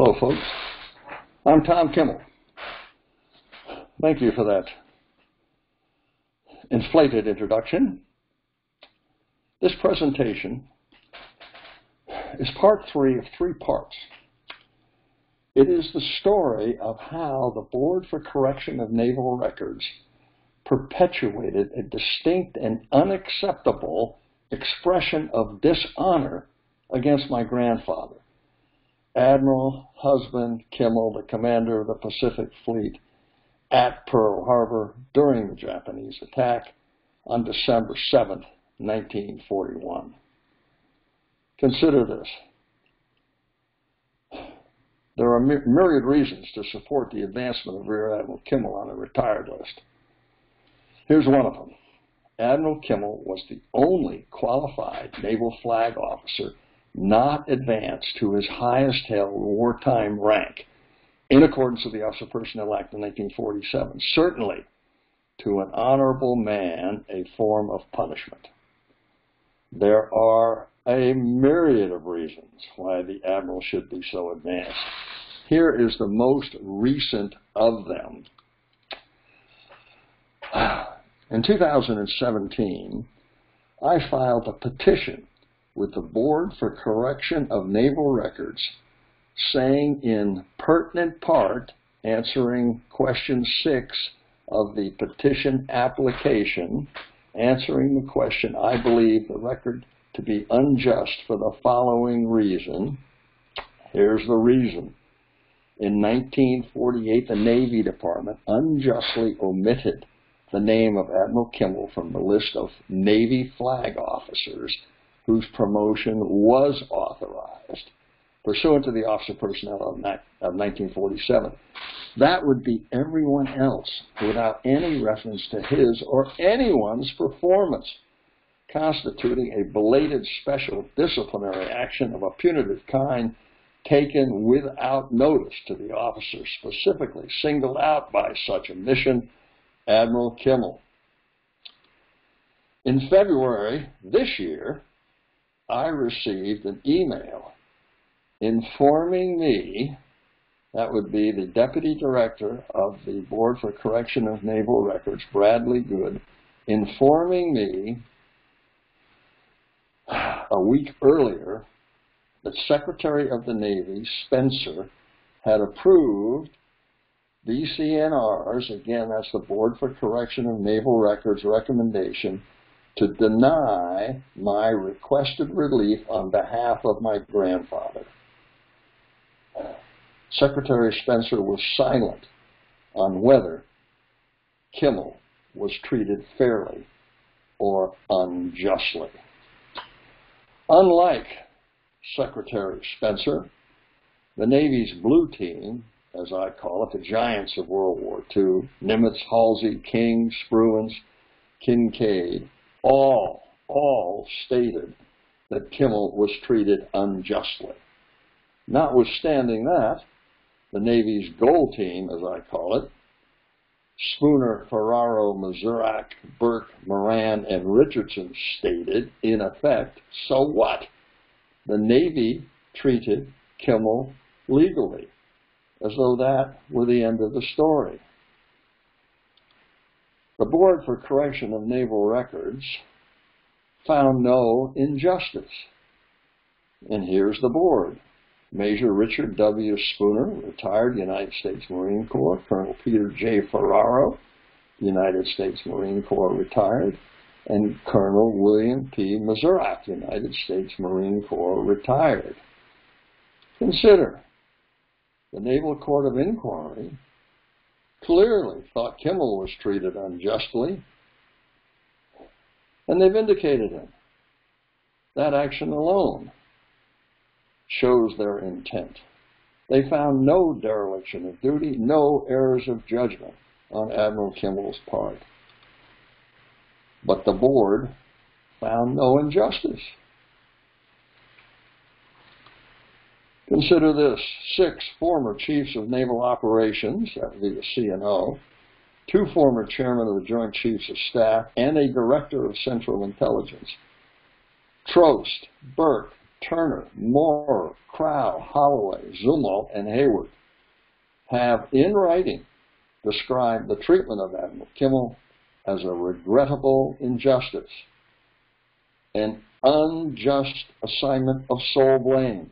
Hello, folks. I'm Tom Kimmel. Thank you for that inflated introduction. This presentation is part 3 of 3 parts. It is the story of how the Board for Correction of Naval Records perpetuated a distinct and unacceptable expression of dishonor against my grandfather, Admiral Husband Kimmel, the commander of the Pacific Fleet at Pearl Harbor during the Japanese attack on December 7, 1941. Consider this. There are myriad reasons to support the advancement of Rear Admiral Kimmel on the retired list. Here's one of them. Admiral Kimmel was the only qualified naval flag officer not advanced to his highest held wartime rank in accordance with the Officer Personnel Act of 1947, certainly to an honorable man a form of punishment. There are a myriad of reasons why the Admiral should be so advanced. Here is the most recent of them. In 2017, I filed a petition with the Board for Correction of Naval Records saying in pertinent part, answering question 6 of the petition application, answering the question, I believe the record to be unjust for the following reason. Here's the reason. In 1948, the Navy Department unjustly omitted the name of Admiral Kimmel from the list of Navy flag officers whose promotion was authorized pursuant to the Officer Personnel Act of 1947. That would be everyone else without any reference to his or anyone's performance, constituting a belated special disciplinary action of a punitive kind taken without notice to the officer specifically singled out by such omission, Admiral Kimmel. In February this year, I received an email informing me, that would be the Deputy Director of the Board for Correction of Naval Records, Bradley Good, informing me a week earlier that Secretary of the Navy, Spencer, had approved BCNR's, again, that's the Board for Correction of Naval Records recommendation, to deny my requested relief on behalf of my grandfather. Secretary Spencer was silent on whether Kimmel was treated fairly or unjustly. Unlike Secretary Spencer, the Navy's blue team, as I call it, the giants of World War II, Nimitz, Halsey, King, Spruance, Kincaid, all stated that Kimmel was treated unjustly. Notwithstanding that, the Navy's gold team, as I call it, Spooner, Ferraro, Mazurak, Burke, Moran, and Richardson stated, in effect, so what? The Navy treated Kimmel legally, as though that were the end of the story. The Board for Correction of Naval Records found no injustice. And here's the board. Major Richard W. Spooner, retired United States Marine Corps. Colonel Peter J. Ferraro, United States Marine Corps, retired. And Colonel William P. Mazurak, United States Marine Corps, retired. Consider, the Naval Court of Inquiry clearly thought Kimmel was treated unjustly, and they vindicated him. That action alone shows their intent. They found no dereliction of duty, no errors of judgment on Admiral Kimmel's part. But the board found no injustice. Consider this: 6 former chiefs of naval operations, that would be the CNO, 2 former chairmen of the Joint Chiefs of Staff, and a director of Central Intelligence, Trost, Burke, Turner, Moore, Crow, Holloway, Zumwalt, and Hayward have in writing described the treatment of Admiral Kimmel as a regrettable injustice, an unjust assignment of sole blame,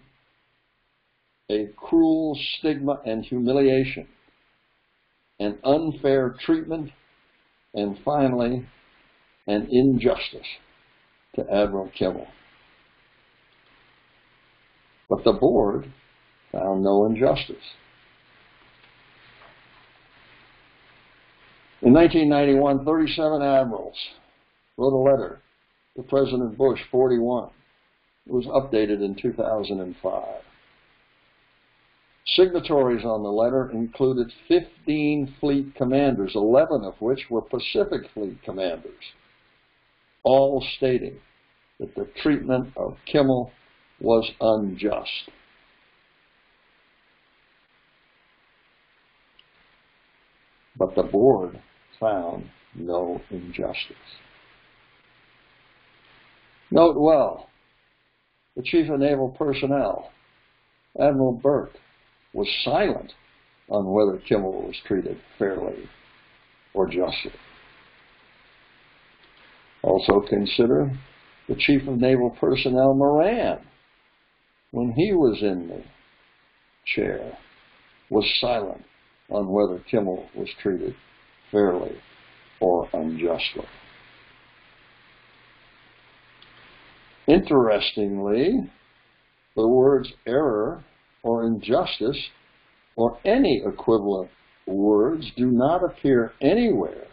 a cruel stigma and humiliation, an unfair treatment, and finally, an injustice to Admiral Kimmel. But the board found no injustice. In 1991, 37 admirals wrote a letter to President Bush, 41. It was updated in 2005. Signatories on the letter included 15 fleet commanders, 11 of which were Pacific Fleet commanders, all stating that the treatment of Kimmel was unjust. But the board found no injustice. Note well, the Chief of Naval Personnel, Admiral Burke, was silent on whether Kimmel was treated fairly or justly. Also consider the Chief of Naval Personnel, Moran, when he was in the chair, was silent on whether Kimmel was treated fairly or unjustly. Interestingly, the words error or injustice or any equivalent words do not appear anywhere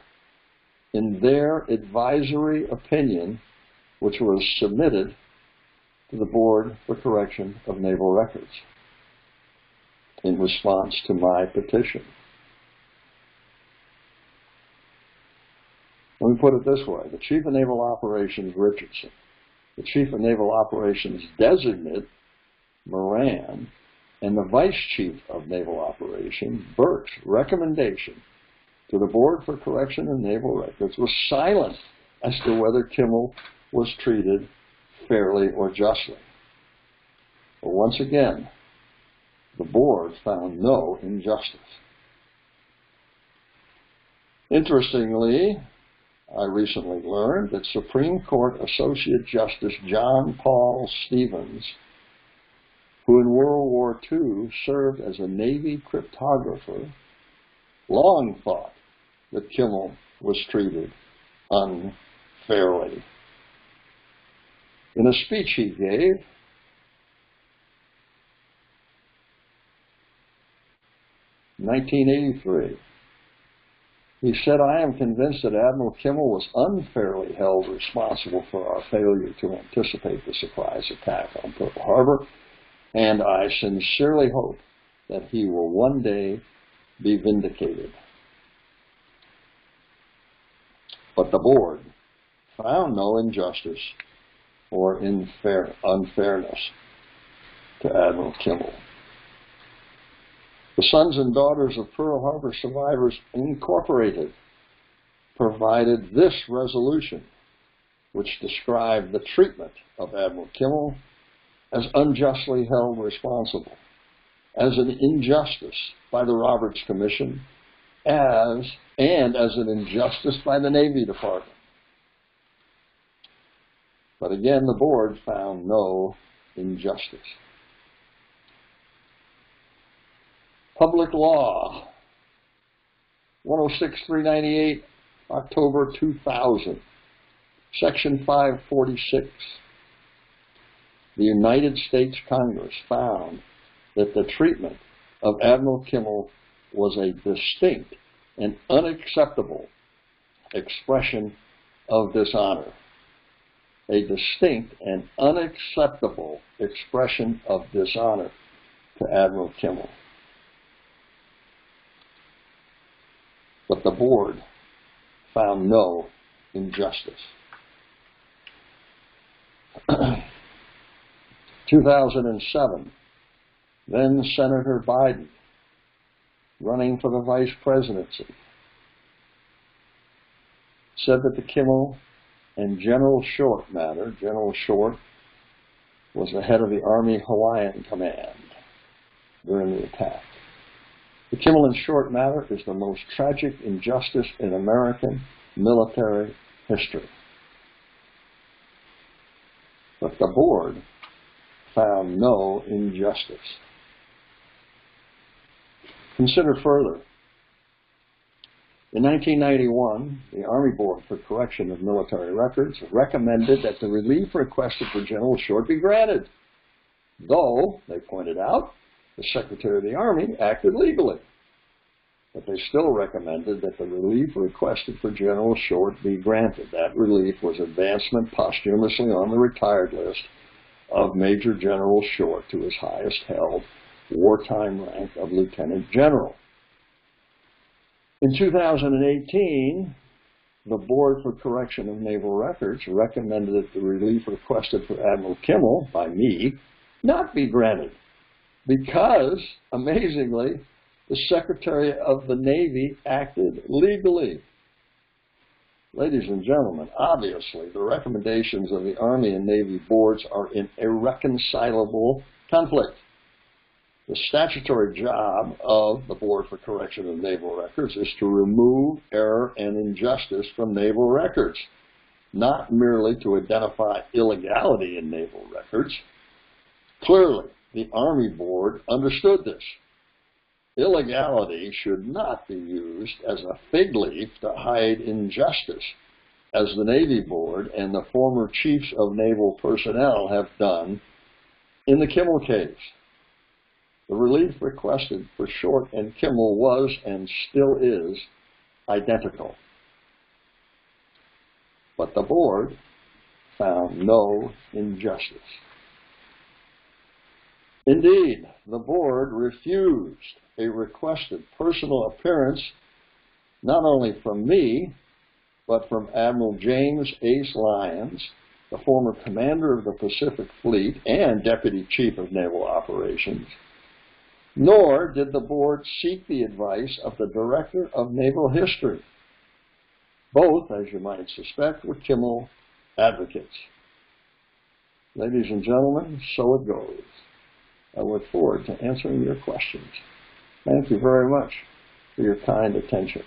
in their advisory opinion, which was submitted to the Board for Correction of Naval Records in response to my petition. Let me put it this way. The Chief of Naval Operations, Richardson, the Chief of Naval Operations Designate, Moran, and the Vice Chief of Naval Operations, Burke's recommendation to the Board for Correction of Naval Records was silent as to whether Kimmel was treated fairly or justly. But once again, the board found no injustice. Interestingly, I recently learned that Supreme Court Associate Justice John Paul Stevens, who in World War II served as a Navy cryptographer, long thought that Kimmel was treated unfairly. In a speech he gave, in 1983, he said, "I am convinced that Admiral Kimmel was unfairly held responsible for our failure to anticipate the surprise attack on Pearl Harbor, and I sincerely hope that he will one day be vindicated." But the board found no injustice or unfairness to Admiral Kimmel. The Sons and Daughters of Pearl Harbor Survivors Incorporated provided this resolution, which described the treatment of Admiral Kimmel as unjustly held responsible, as an injustice by the Roberts Commission, and as an injustice by the Navy Department. But again, the board found no injustice. Public Law 106-398, October 2000, Section 546. The United States Congress found that the treatment of Admiral Kimmel was a distinct and unacceptable expression of dishonor. A distinct and unacceptable expression of dishonor to Admiral Kimmel. But the board found no injustice. 2007, then Senator Biden, running for the vice presidency, said that the Kimmel and General Short matter, General Short was the head of the Army Hawaiian Command during the attack. The Kimmel, in short, matter is the most tragic injustice in American military history. But the board found no injustice. Consider further. In 1991, the Army Board for Correction of Military Records recommended that the relief requested for General Short be granted, though, they pointed out, the Secretary of the Army acted legally. But they still recommended that the relief requested for General Short be granted. That relief was advancement posthumously on the retired list of Major General Short to his highest held wartime rank of Lieutenant General. In 2018, the Board for Correction of Naval Records recommended that the relief requested for Admiral Kimmel by me not be granted because, amazingly, the Secretary of the Navy acted legally. Ladies and gentlemen, obviously, the recommendations of the Army and Navy boards are in irreconcilable conflict. The statutory job of the Board for Correction of Naval Records is to remove error and injustice from naval records, not merely to identify illegality in naval records. Clearly, the Army Board understood this. Illegality should not be used as a fig leaf to hide injustice, as the Navy Board and the former chiefs of naval personnel have done in the Kimmel case. The relief requested for Short and Kimmel was and still is identical. But the board found no injustice. Indeed, the board refused a requested personal appearance not only from me, but from Admiral James Ace Lyons, the former commander of the Pacific Fleet and Deputy Chief of Naval Operations, nor did the board seek the advice of the Director of Naval History. Both, as you might suspect, were Kimmel advocates. Ladies and gentlemen, so it goes. I look forward to answering your questions. Thank you very much for your kind attention.